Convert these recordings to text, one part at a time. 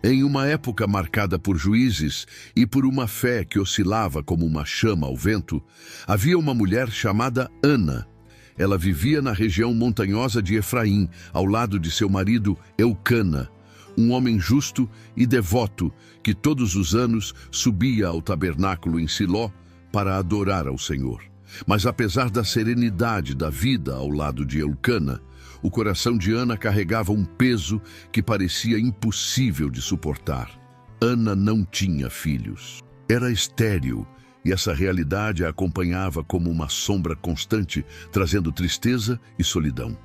Em uma época marcada por juízes e por uma fé que oscilava como uma chama ao vento, havia uma mulher chamada Ana. Ela vivia na região montanhosa de Efraim, ao lado de seu marido Eucana, um homem justo e devoto que todos os anos subia ao tabernáculo em Siló para adorar ao Senhor. Mas apesar da serenidade da vida ao lado de Eucana, o coração de Ana carregava um peso que parecia impossível de suportar. Ana não tinha filhos. Era estéril e essa realidade a acompanhava como uma sombra constante, trazendo tristeza e solidão.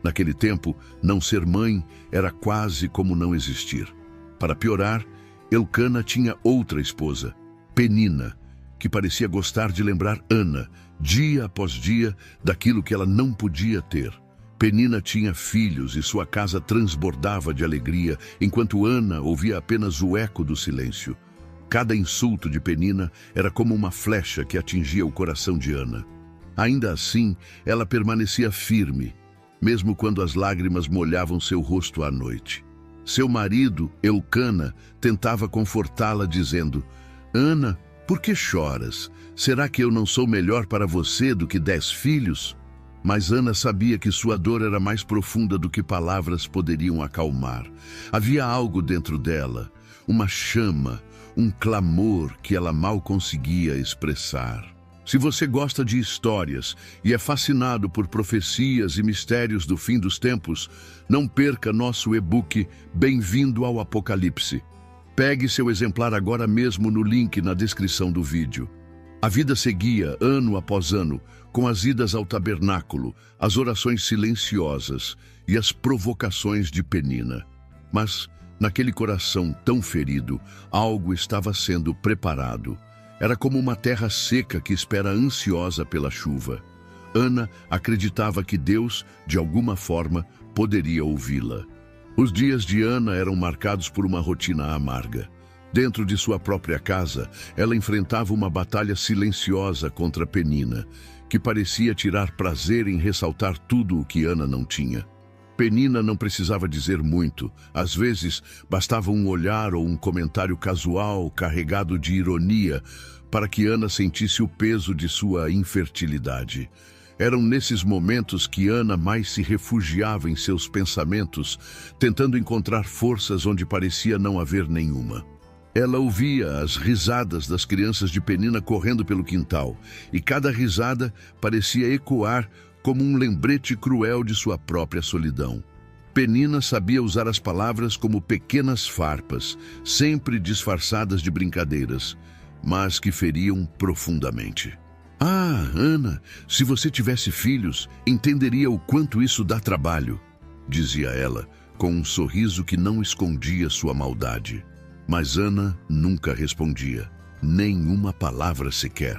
Naquele tempo, não ser mãe era quase como não existir. Para piorar, Eucana tinha outra esposa, Penina, que parecia gostar de lembrar Ana, dia após dia, daquilo que ela não podia ter. Penina tinha filhos e sua casa transbordava de alegria, enquanto Ana ouvia apenas o eco do silêncio. Cada insulto de Penina era como uma flecha que atingia o coração de Ana. Ainda assim, ela permanecia firme, mesmo quando as lágrimas molhavam seu rosto à noite. Seu marido, Eucana, tentava confortá-la dizendo: Ana, por que choras? Será que eu não sou melhor para você do que 10 filhos? Mas Ana sabia que sua dor era mais profunda do que palavras poderiam acalmar. Havia algo dentro dela, uma chama, um clamor que ela mal conseguia expressar. Se você gosta de histórias e é fascinado por profecias e mistérios do fim dos tempos, não perca nosso e-book Bem-vindo ao Apocalipse. Pegue seu exemplar agora mesmo no link na descrição do vídeo. A vida seguia, ano após ano, com as idas ao tabernáculo, as orações silenciosas e as provocações de Penina. Mas, naquele coração tão ferido, algo estava sendo preparado. Era como uma terra seca que espera ansiosa pela chuva. Ana acreditava que Deus, de alguma forma, poderia ouvi-la. Os dias de Ana eram marcados por uma rotina amarga. Dentro de sua própria casa, ela enfrentava uma batalha silenciosa contra Penina, que parecia tirar prazer em ressaltar tudo o que Ana não tinha. Penina não precisava dizer muito. Às vezes, bastava um olhar ou um comentário casual, carregado de ironia, para que Ana sentisse o peso de sua infertilidade. Eram nesses momentos que Ana mais se refugiava em seus pensamentos, tentando encontrar forças onde parecia não haver nenhuma. Ela ouvia as risadas das crianças de Penina correndo pelo quintal, e cada risada parecia ecoar como um lembrete cruel de sua própria solidão. Penina sabia usar as palavras como pequenas farpas, sempre disfarçadas de brincadeiras, mas que feriam profundamente. Ah, Ana, se você tivesse filhos, entenderia o quanto isso dá trabalho, dizia ela, com um sorriso que não escondia sua maldade. Mas Ana nunca respondia, nem uma palavra sequer.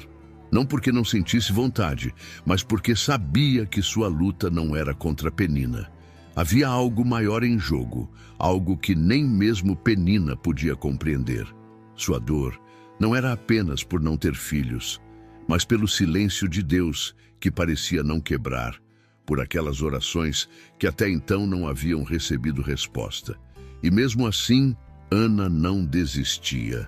Não porque não sentisse vontade, mas porque sabia que sua luta não era contra Penina. Havia algo maior em jogo, algo que nem mesmo Penina podia compreender. Sua dor não era apenas por não ter filhos, mas pelo silêncio de Deus que parecia não quebrar, por aquelas orações que até então não haviam recebido resposta. E mesmo assim, Ana não desistia.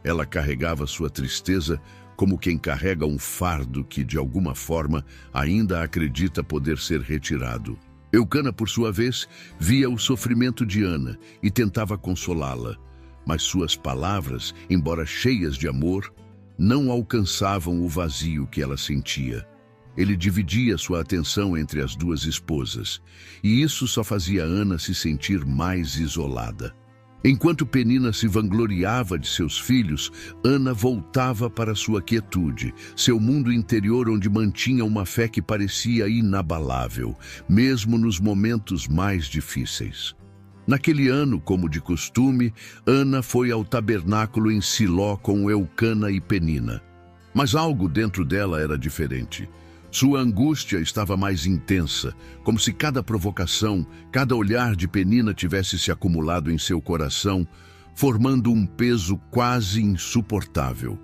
Ela carregava sua tristeza como quem carrega um fardo que, de alguma forma, ainda acredita poder ser retirado. Eucana, por sua vez, via o sofrimento de Ana e tentava consolá-la, mas suas palavras, embora cheias de amor, não alcançavam o vazio que ela sentia. Ele dividia sua atenção entre as duas esposas, e isso só fazia Ana se sentir mais isolada. Enquanto Penina se vangloriava de seus filhos, Ana voltava para sua quietude, seu mundo interior onde mantinha uma fé que parecia inabalável, mesmo nos momentos mais difíceis. Naquele ano, como de costume, Ana foi ao tabernáculo em Siló com Eucana e Penina. Mas algo dentro dela era diferente. Sua angústia estava mais intensa, como se cada provocação, cada olhar de Penina tivesse se acumulado em seu coração, formando um peso quase insuportável.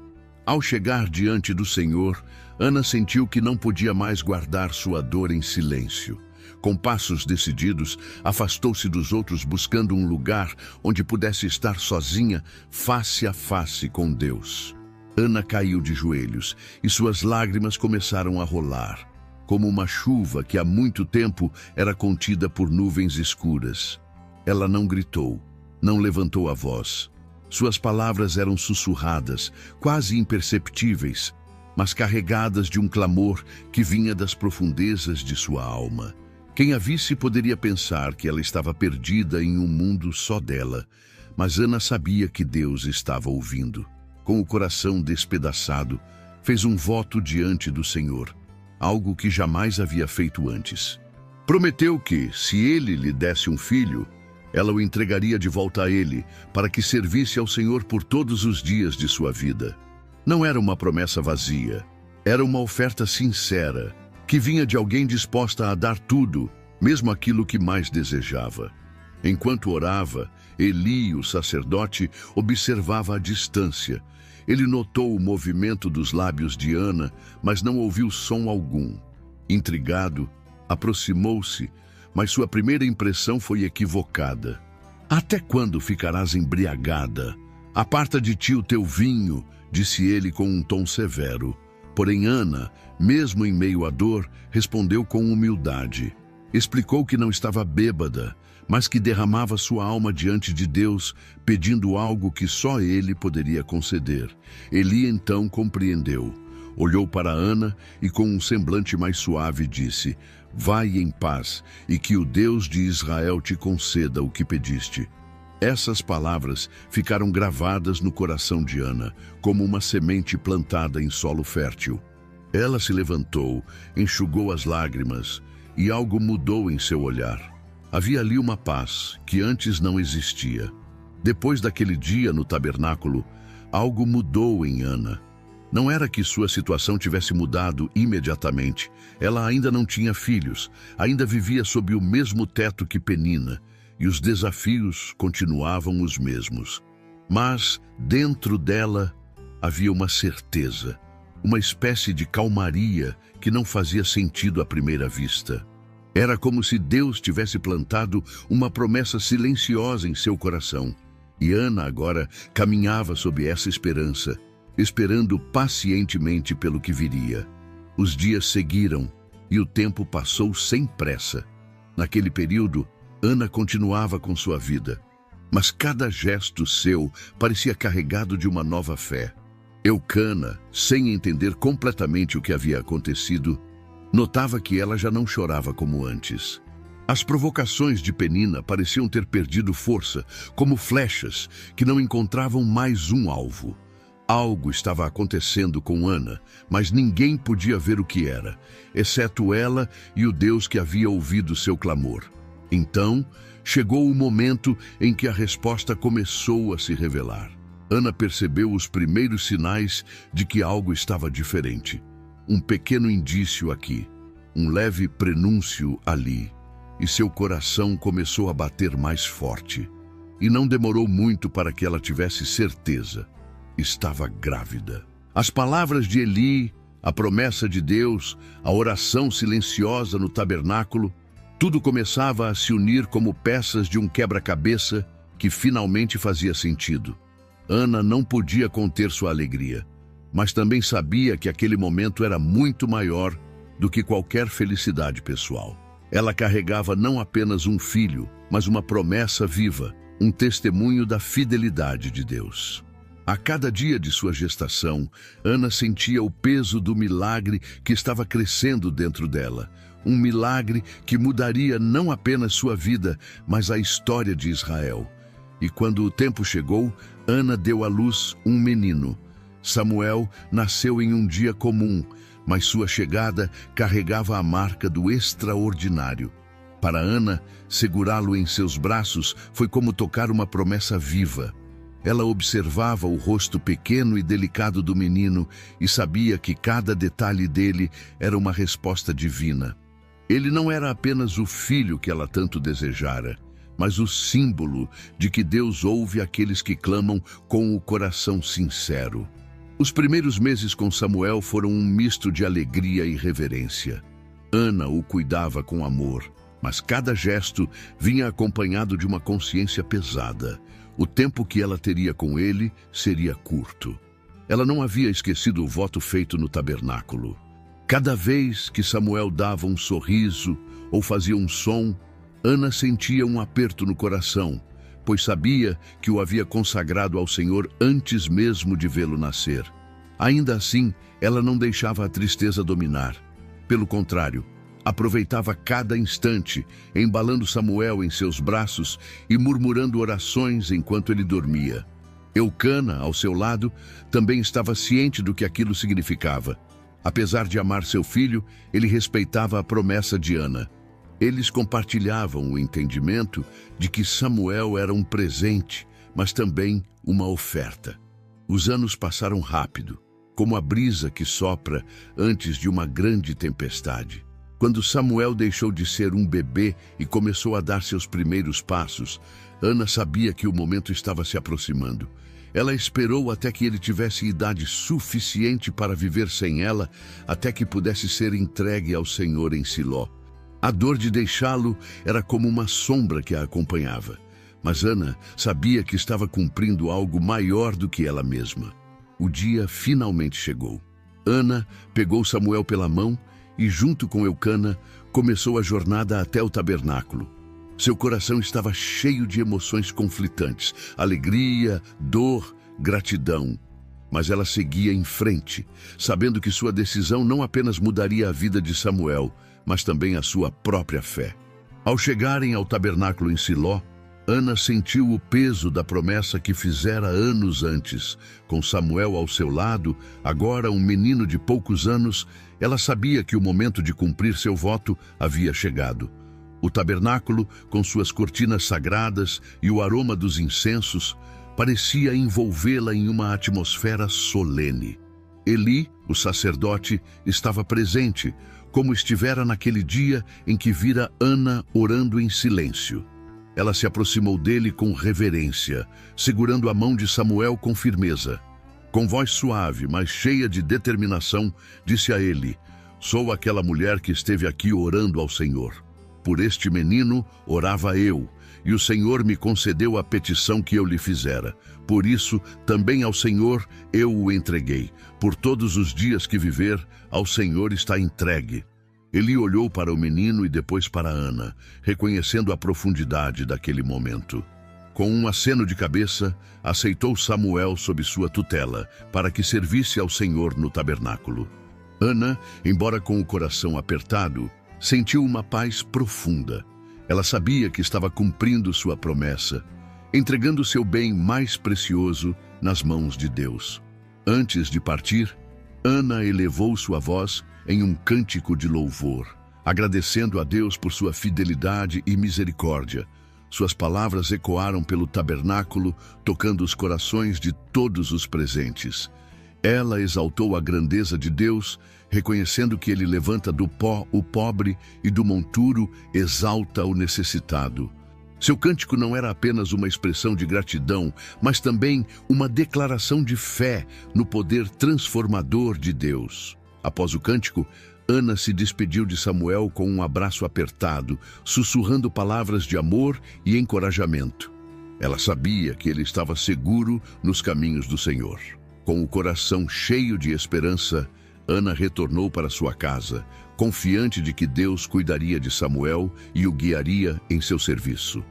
Ao chegar diante do Senhor, Ana sentiu que não podia mais guardar sua dor em silêncio. Com passos decididos, afastou-se dos outros buscando um lugar onde pudesse estar sozinha, face a face com Deus. Ana caiu de joelhos e suas lágrimas começaram a rolar, como uma chuva que há muito tempo era contida por nuvens escuras. Ela não gritou, não levantou a voz. Suas palavras eram sussurradas, quase imperceptíveis, mas carregadas de um clamor que vinha das profundezas de sua alma. Quem a visse poderia pensar que ela estava perdida em um mundo só dela, mas Ana sabia que Deus estava ouvindo. Com o coração despedaçado, fez um voto diante do Senhor, algo que jamais havia feito antes. Prometeu que, se ele lhe desse um filho, ela o entregaria de volta a ele, para que servisse ao Senhor por todos os dias de sua vida. Não era uma promessa vazia, era uma oferta sincera, que vinha de alguém disposta a dar tudo, mesmo aquilo que mais desejava. Enquanto orava, Eli, o sacerdote, observava à distância. Ele notou o movimento dos lábios de Ana, mas não ouviu som algum. Intrigado, aproximou-se, mas sua primeira impressão foi equivocada. "Até quando ficarás embriagada? Aparta de ti o teu vinho", disse ele com um tom severo. Porém Ana, mesmo em meio à dor, respondeu com humildade. Explicou que não estava bêbada, mas que derramava sua alma diante de Deus, pedindo algo que só ele poderia conceder. Eli então compreendeu. Olhou para Ana e com um semblante mais suave disse: "Vai em paz, e que o Deus de Israel te conceda o que pediste." Essas palavras ficaram gravadas no coração de Ana, como uma semente plantada em solo fértil. Ela se levantou, enxugou as lágrimas, e algo mudou em seu olhar. Havia ali uma paz que antes não existia. Depois daquele dia no tabernáculo, algo mudou em Ana. Não era que sua situação tivesse mudado imediatamente. Ela ainda não tinha filhos, ainda vivia sob o mesmo teto que Penina, e os desafios continuavam os mesmos. Mas, dentro dela, havia uma certeza, uma espécie de calmaria que não fazia sentido à primeira vista. Era como se Deus tivesse plantado uma promessa silenciosa em seu coração. E Ana agora caminhava sob essa esperança, esperando pacientemente pelo que viria. Os dias seguiram e o tempo passou sem pressa. Naquele período, Ana continuava com sua vida, mas cada gesto seu parecia carregado de uma nova fé. Eucana, sem entender completamente o que havia acontecido, notava que ela já não chorava como antes. As provocações de Penina pareciam ter perdido força, como flechas que não encontravam mais um alvo. Algo estava acontecendo com Ana, mas ninguém podia ver o que era, exceto ela e o Deus que havia ouvido seu clamor. Então, chegou o momento em que a resposta começou a se revelar. Ana percebeu os primeiros sinais de que algo estava diferente. Um pequeno indício aqui, um leve prenúncio ali, e seu coração começou a bater mais forte. E não demorou muito para que ela tivesse certeza. Estava grávida. As palavras de Eli, a promessa de Deus, a oração silenciosa no tabernáculo, tudo começava a se unir como peças de um quebra-cabeça que finalmente fazia sentido. Ana não podia conter sua alegria, mas também sabia que aquele momento era muito maior do que qualquer felicidade pessoal. Ela carregava não apenas um filho, mas uma promessa viva, um testemunho da fidelidade de Deus. A cada dia de sua gestação, Ana sentia o peso do milagre que estava crescendo dentro dela. Um milagre que mudaria não apenas sua vida, mas a história de Israel. E quando o tempo chegou, Ana deu à luz um menino. Samuel nasceu em um dia comum, mas sua chegada carregava a marca do extraordinário. Para Ana, segurá-lo em seus braços foi como tocar uma promessa viva. Ela observava o rosto pequeno e delicado do menino e sabia que cada detalhe dele era uma resposta divina. Ele não era apenas o filho que ela tanto desejara, mas o símbolo de que Deus ouve aqueles que clamam com o coração sincero. Os primeiros meses com Samuel foram um misto de alegria e reverência. Ana o cuidava com amor, Mas cada gesto vinha acompanhado de uma consciência pesada. O tempo que ela teria com ele seria curto. Ela não havia esquecido o voto feito no tabernáculo. Cada vez que Samuel dava um sorriso ou fazia um som, Ana sentia um aperto no coração, pois sabia que o havia consagrado ao Senhor antes mesmo de vê-lo nascer. Ainda assim, ela não deixava a tristeza dominar. Pelo contrário, aproveitava cada instante, embalando Samuel em seus braços e murmurando orações enquanto ele dormia. Eucana, ao seu lado, também estava ciente do que aquilo significava. Apesar de amar seu filho, ele respeitava a promessa de Ana. Eles compartilhavam o entendimento de que Samuel era um presente, mas também uma oferta. Os anos passaram rápido, como a brisa que sopra antes de uma grande tempestade. Quando Samuel deixou de ser um bebê e começou a dar seus primeiros passos, Ana sabia que o momento estava se aproximando. Ela esperou até que ele tivesse idade suficiente para viver sem ela, até que pudesse ser entregue ao Senhor em Siló. A dor de deixá-lo era como uma sombra que a acompanhava. Mas Ana sabia que estava cumprindo algo maior do que ela mesma. O dia finalmente chegou. Ana pegou Samuel pela mão e, junto com Eucana, começou a jornada até o tabernáculo. Seu coração estava cheio de emoções conflitantes, alegria, dor, gratidão. Mas ela seguia em frente, sabendo que sua decisão não apenas mudaria a vida de Samuel, mas também a sua própria fé. Ao chegarem ao tabernáculo em Siló, Ana sentiu o peso da promessa que fizera anos antes. Com Samuel ao seu lado, agora um menino de poucos anos, ela sabia que o momento de cumprir seu voto havia chegado. O tabernáculo, com suas cortinas sagradas e o aroma dos incensos, parecia envolvê-la em uma atmosfera solene. Eli, o sacerdote, estava presente, como estivera naquele dia em que vira Ana orando em silêncio. Ela se aproximou dele com reverência, segurando a mão de Samuel com firmeza. Com voz suave, mas cheia de determinação, disse a ele: "Sou aquela mulher que esteve aqui orando ao Senhor. Por este menino orava eu, e o Senhor me concedeu a petição que eu lhe fizera. Por isso, também ao Senhor eu o entreguei. Por todos os dias que viver, ao Senhor está entregue." Ele olhou para o menino e depois para Ana, reconhecendo a profundidade daquele momento. Com um aceno de cabeça, aceitou Samuel sob sua tutela, para que servisse ao Senhor no tabernáculo. Ana, embora com o coração apertado, sentiu uma paz profunda. Ela sabia que estava cumprindo sua promessa, entregando seu bem mais precioso nas mãos de Deus. Antes de partir, Ana elevou sua voz em um cântico de louvor, agradecendo a Deus por sua fidelidade e misericórdia. Suas palavras ecoaram pelo tabernáculo, tocando os corações de todos os presentes. Ela exaltou a grandeza de Deus, reconhecendo que ele levanta do pó o pobre e do monturo exalta o necessitado. Seu cântico não era apenas uma expressão de gratidão, mas também uma declaração de fé no poder transformador de Deus. Após o cântico, Ana se despediu de Samuel com um abraço apertado, sussurrando palavras de amor e encorajamento. Ela sabia que ele estava seguro nos caminhos do Senhor. Com o coração cheio de esperança, Ana retornou para sua casa, confiante de que Deus cuidaria de Samuel e o guiaria em seu serviço.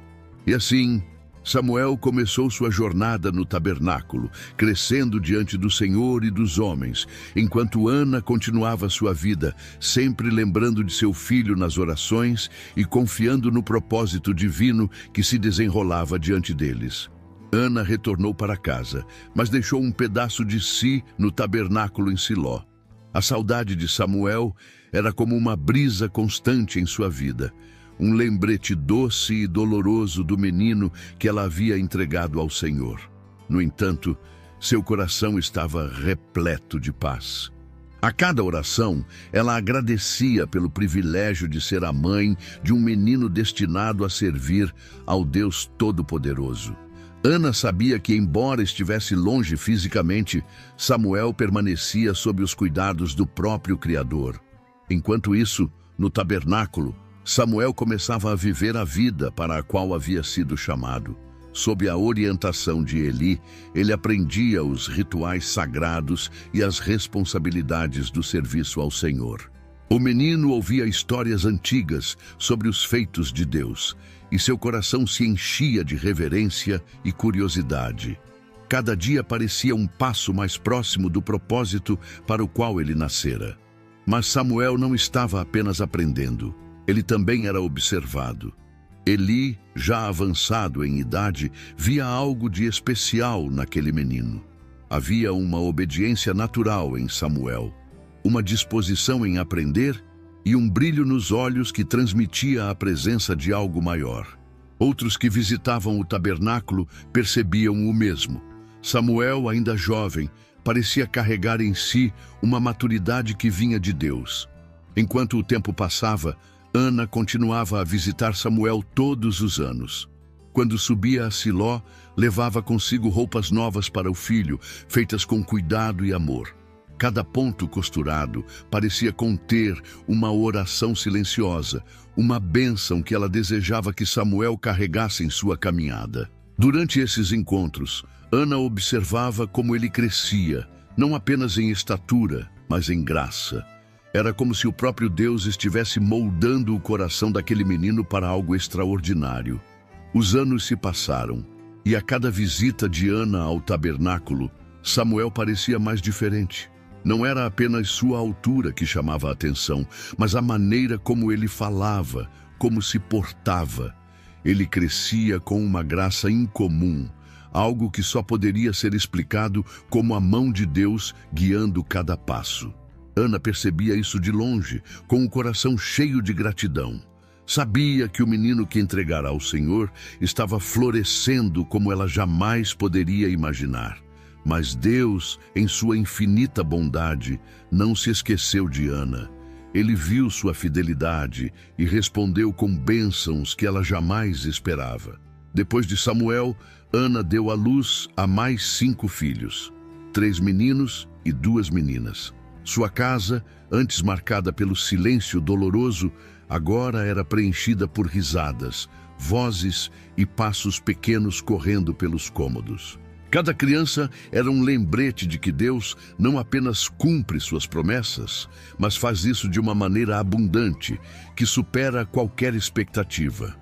E assim, Samuel começou sua jornada no tabernáculo, crescendo diante do Senhor e dos homens, enquanto Ana continuava sua vida, sempre lembrando de seu filho nas orações e confiando no propósito divino que se desenrolava diante deles. Ana retornou para casa, mas deixou um pedaço de si no tabernáculo em Siló. A saudade de Samuel era como uma brisa constante em sua vida, um lembrete doce e doloroso do menino que ela havia entregado ao Senhor. No entanto, seu coração estava repleto de paz. A cada oração, ela agradecia pelo privilégio de ser a mãe de um menino destinado a servir ao Deus Todo-Poderoso. Ana sabia que, embora estivesse longe fisicamente, Samuel permanecia sob os cuidados do próprio Criador. Enquanto isso, no tabernáculo, Samuel começava a viver a vida para a qual havia sido chamado. Sob a orientação de Eli, ele aprendia os rituais sagrados e as responsabilidades do serviço ao Senhor. O menino ouvia histórias antigas sobre os feitos de Deus, e seu coração se enchia de reverência e curiosidade. Cada dia parecia um passo mais próximo do propósito para o qual ele nascera. Mas Samuel não estava apenas aprendendo, ele também era observado. Eli, já avançado em idade, via algo de especial naquele menino. Havia uma obediência natural em Samuel, uma disposição em aprender e um brilho nos olhos que transmitia a presença de algo maior. Outros que visitavam o tabernáculo percebiam o mesmo. Samuel, ainda jovem, parecia carregar em si uma maturidade que vinha de Deus. Enquanto o tempo passava, Ana continuava a visitar Samuel todos os anos. Quando subia a Siló, levava consigo roupas novas para o filho, feitas com cuidado e amor. Cada ponto costurado parecia conter uma oração silenciosa, uma bênção que ela desejava que Samuel carregasse em sua caminhada. Durante esses encontros, Ana observava como ele crescia, não apenas em estatura, mas em graça. Era como se o próprio Deus estivesse moldando o coração daquele menino para algo extraordinário. Os anos se passaram, e a cada visita de Ana ao tabernáculo, Samuel parecia mais diferente. Não era apenas sua altura que chamava a atenção, mas a maneira como ele falava, como se portava. Ele crescia com uma graça incomum, algo que só poderia ser explicado como a mão de Deus guiando cada passo. Ana percebia isso de longe, com o coração cheio de gratidão. Sabia que o menino que entregara ao Senhor estava florescendo como ela jamais poderia imaginar. Mas Deus, em sua infinita bondade, não se esqueceu de Ana. Ele viu sua fidelidade e respondeu com bênçãos que ela jamais esperava. Depois de Samuel, Ana deu à luz a mais 5 filhos, 3 meninos e 2 meninas. Sua casa, antes marcada pelo silêncio doloroso, agora era preenchida por risadas, vozes e passos pequenos correndo pelos cômodos. Cada criança era um lembrete de que Deus não apenas cumpre suas promessas, mas faz isso de uma maneira abundante, que supera qualquer expectativa.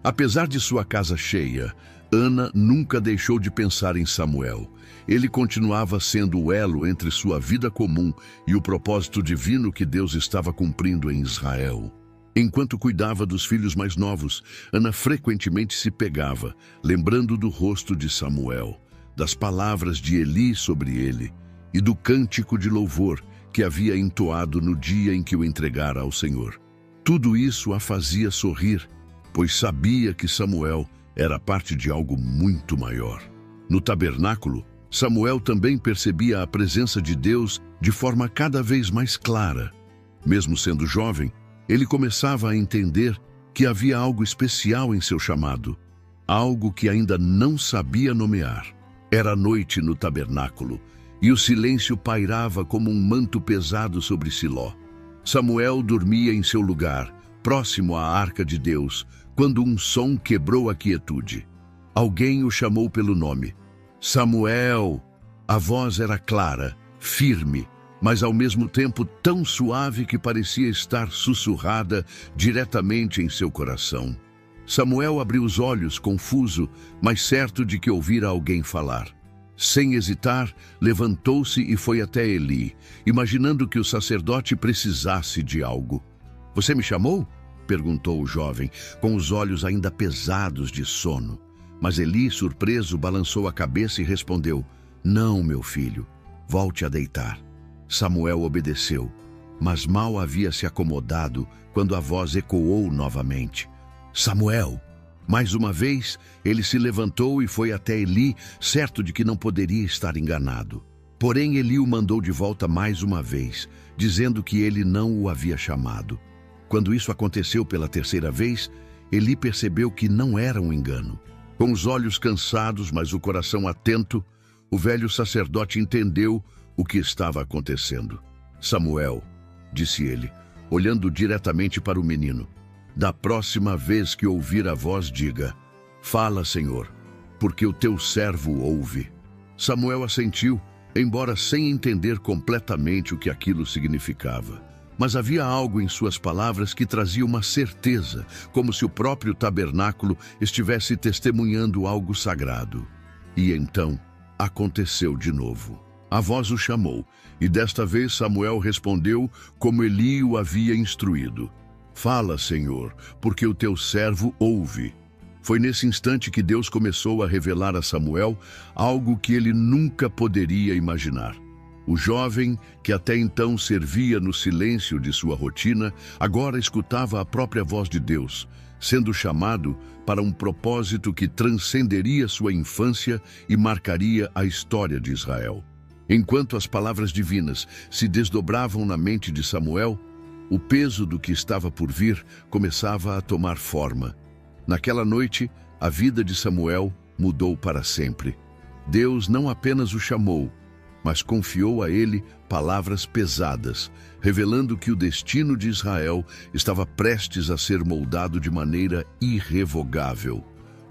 Apesar de sua casa cheia, Ana nunca deixou de pensar em Samuel. Ele continuava sendo o elo entre sua vida comum e o propósito divino que Deus estava cumprindo em Israel. Enquanto cuidava dos filhos mais novos, Ana frequentemente se pegava, lembrando do rosto de Samuel, das palavras de Eli sobre ele e do cântico de louvor que havia entoado no dia em que o entregara ao Senhor. Tudo isso a fazia sorrir, pois sabia que Samuel era parte de algo muito maior. No tabernáculo, Samuel também percebia a presença de Deus de forma cada vez mais clara. Mesmo sendo jovem, ele começava a entender que havia algo especial em seu chamado, algo que ainda não sabia nomear. Era noite no tabernáculo, e o silêncio pairava como um manto pesado sobre Siló. Samuel dormia em seu lugar, próximo à arca de Deus, quando um som quebrou a quietude. Alguém o chamou pelo nome. Samuel! A voz era clara, firme, mas ao mesmo tempo tão suave que parecia estar sussurrada diretamente em seu coração. Samuel abriu os olhos, confuso, mas certo de que ouvira alguém falar. Sem hesitar, levantou-se e foi até Eli, imaginando que o sacerdote precisasse de algo. — Você me chamou? Perguntou o jovem, com os olhos ainda pesados de sono. Mas Eli, surpreso, balançou a cabeça e respondeu: Não, meu filho, volte a deitar. Samuel obedeceu, mas mal havia se acomodado quando a voz ecoou novamente. Samuel! Mais uma vez, ele se levantou e foi até Eli, certo de que não poderia estar enganado. Porém, Eli o mandou de volta mais uma vez, dizendo que ele não o havia chamado. Quando isso aconteceu pela terceira vez, Eli percebeu que não era um engano. Com os olhos cansados, mas o coração atento, o velho sacerdote entendeu o que estava acontecendo. Samuel, disse ele, olhando diretamente para o menino, Da próxima vez que ouvir a voz, diga: fala, Senhor, porque o teu servo ouve. Samuel assentiu, embora sem entender completamente o que aquilo significava. Mas havia algo em suas palavras que trazia uma certeza, como se o próprio tabernáculo estivesse testemunhando algo sagrado. E então, aconteceu de novo. A voz o chamou, e desta vez Samuel respondeu como Eli o havia instruído: fala, Senhor, porque o teu servo ouve. Foi nesse instante que Deus começou a revelar a Samuel algo que ele nunca poderia imaginar. O jovem, que até então servia no silêncio de sua rotina, agora escutava a própria voz de Deus, sendo chamado para um propósito que transcenderia sua infância e marcaria a história de Israel. Enquanto as palavras divinas se desdobravam na mente de Samuel, o peso do que estava por vir começava a tomar forma. Naquela noite, a vida de Samuel mudou para sempre. Deus não apenas o chamou, mas confiou a ele palavras pesadas, revelando que o destino de Israel estava prestes a ser moldado de maneira irrevogável.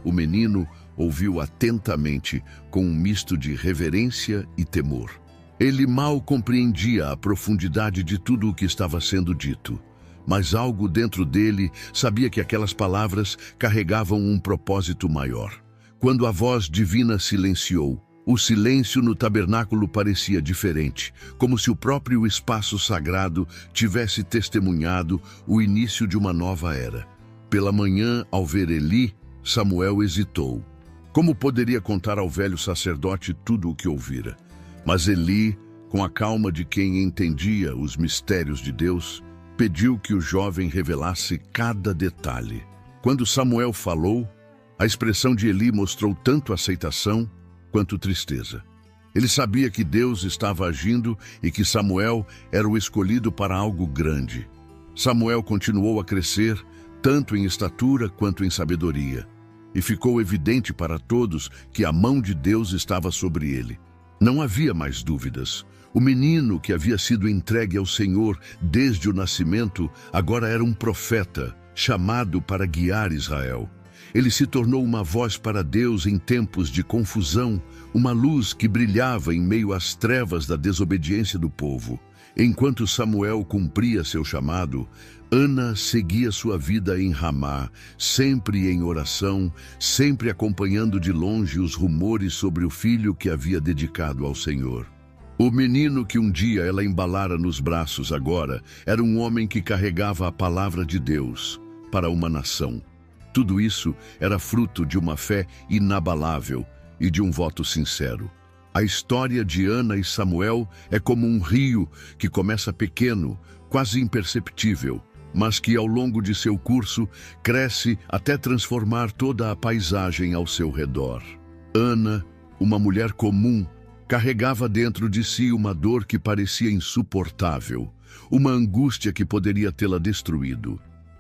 O menino ouviu atentamente, com um misto de reverência e temor. Ele mal compreendia a profundidade de tudo o que estava sendo dito, mas algo dentro dele sabia que aquelas palavras carregavam um propósito maior. Quando a voz divina silenciou, o silêncio no tabernáculo parecia diferente, como se o próprio espaço sagrado tivesse testemunhado o início de uma nova era. Pela manhã, ao ver Eli, Samuel hesitou. Como poderia contar ao velho sacerdote tudo o que ouvira? Mas Eli, com a calma de quem entendia os mistérios de Deus, pediu que o jovem revelasse cada detalhe. Quando Samuel falou, a expressão de Eli mostrou tanto aceitação quanto tristeza. Ele sabia que Deus estava agindo e que Samuel era o escolhido para algo grande. Samuel continuou a crescer, tanto em estatura quanto em sabedoria, e ficou evidente para todos que a mão de Deus estava sobre ele. Não havia mais dúvidas. O menino que havia sido entregue ao Senhor desde o nascimento agora era um profeta, chamado para guiar Israel. Ele se tornou uma voz para Deus em tempos de confusão, uma luz que brilhava em meio às trevas da desobediência do povo. Enquanto Samuel cumpria seu chamado, Ana seguia sua vida em Ramá, sempre em oração, sempre acompanhando de longe os rumores sobre o filho que havia dedicado ao Senhor. O menino que um dia ela embalara nos braços agora era um homem que carregava a palavra de Deus para uma nação. Tudo isso era fruto de uma fé inabalável e de um voto sincero. A história de Ana e Samuel é como um rio que começa pequeno, quase imperceptível, mas que ao longo de seu curso cresce até transformar toda a paisagem ao seu redor. Ana, uma mulher comum, carregava dentro de si uma dor que parecia insuportável, uma angústia que poderia tê-la destruído.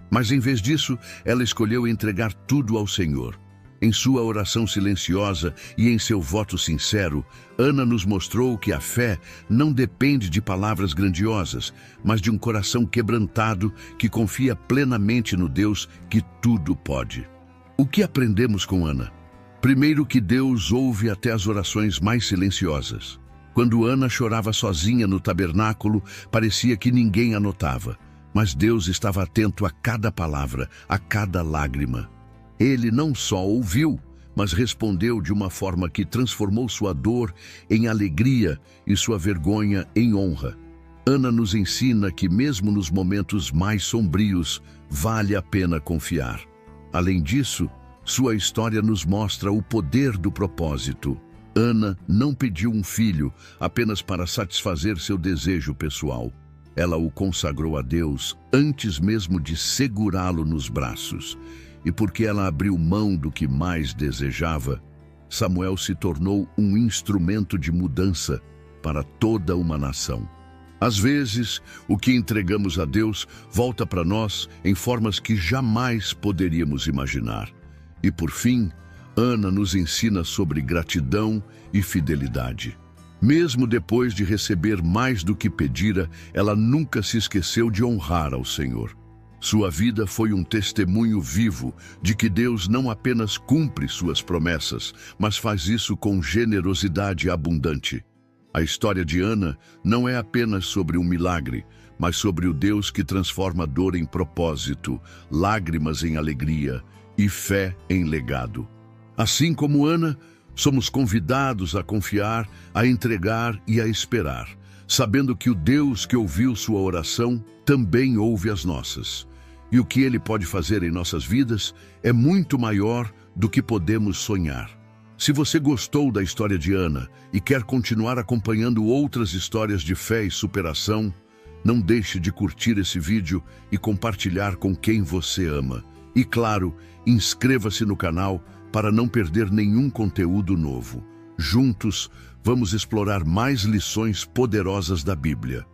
Mas em vez disso, ela escolheu entregar tudo ao Senhor. Em sua oração silenciosa e em seu voto sincero, Ana nos mostrou que a fé não depende de palavras grandiosas, mas de um coração quebrantado que confia plenamente no Deus que tudo pode. O que aprendemos com Ana? Primeiro, que Deus ouve até as orações mais silenciosas. Quando Ana chorava sozinha no tabernáculo, parecia que ninguém a notava. Mas Deus estava atento a cada palavra, a cada lágrima. Ele não só ouviu, mas respondeu de uma forma que transformou sua dor em alegria e sua vergonha em honra. Ana nos ensina que mesmo nos momentos mais sombrios, vale a pena confiar. Além disso, sua história nos mostra o poder do propósito. Ana não pediu um filho apenas para satisfazer seu desejo pessoal. Ela o consagrou a Deus antes mesmo de segurá-lo nos braços. E porque ela abriu mão do que mais desejava, Samuel se tornou um instrumento de mudança para toda uma nação. Às vezes, o que entregamos a Deus volta para nós em formas que jamais poderíamos imaginar. E por fim, Ana nos ensina sobre gratidão e fidelidade. Mesmo depois de receber mais do que pedira, ela nunca se esqueceu de honrar ao Senhor. Sua vida foi um testemunho vivo de que Deus não apenas cumpre suas promessas, mas faz isso com generosidade abundante. A história de Ana não é apenas sobre um milagre, mas sobre o Deus que transforma dor em propósito, lágrimas em alegria e fé em legado. Assim como Ana, somos convidados a confiar, a entregar e a esperar, sabendo que o Deus que ouviu sua oração também ouve as nossas. E o que Ele pode fazer em nossas vidas é muito maior do que podemos sonhar. Se você gostou da história de Ana e quer continuar acompanhando outras histórias de fé e superação, não deixe de curtir esse vídeo e compartilhar com quem você ama. E claro, inscreva-se no canal para não perder nenhum conteúdo novo. Juntos, vamos explorar mais lições poderosas da Bíblia.